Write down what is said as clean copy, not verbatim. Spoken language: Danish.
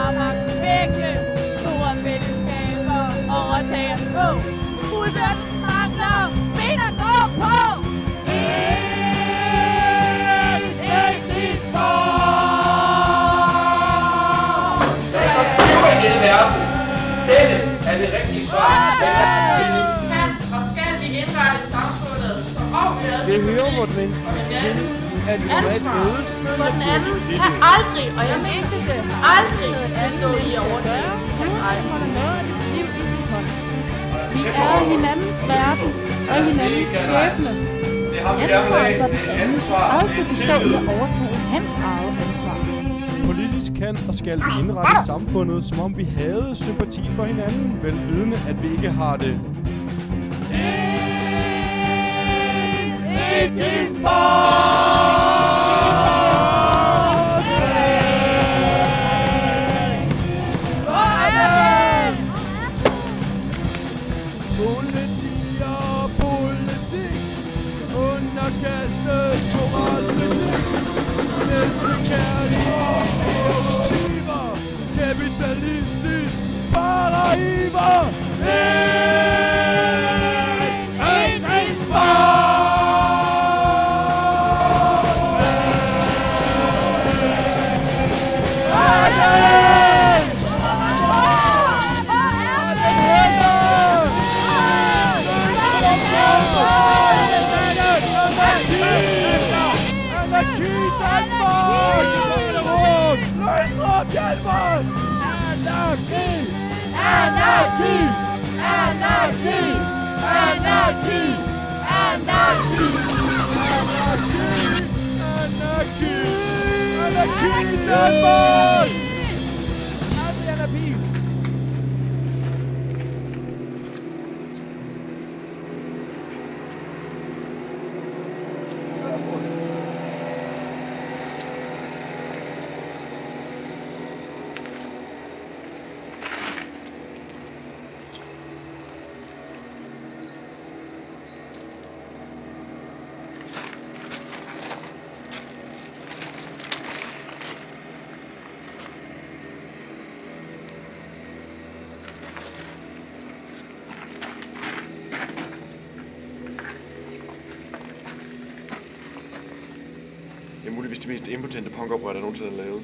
har magten vække. Store fællesskaber overtager små. Udbørten mangler, ben at gå på. Dette er det rigtige svar. Kan og skal vi indrette samfundet så afgjort? Det hører vort menneske til, at vi må have et Ansvar for den anden kan aldrig, og jeg mener det, aldrig stå i overtage. Vi er hinandens verden og hinandens skæbne. Ansvaret for den anden kan aldrig bestå i at overtage hans eget ansvar. Politisk kan og skal vi indrette samfundet, som om vi havde sympati for hinanden, vel vidende, at vi ikke har det. Politi og politik underkastet moralpolitik. Næstekærlighed og kapitalistisk paraiver. Det er muligvis de mest impotente punkoprør, der nogensinde er lavet.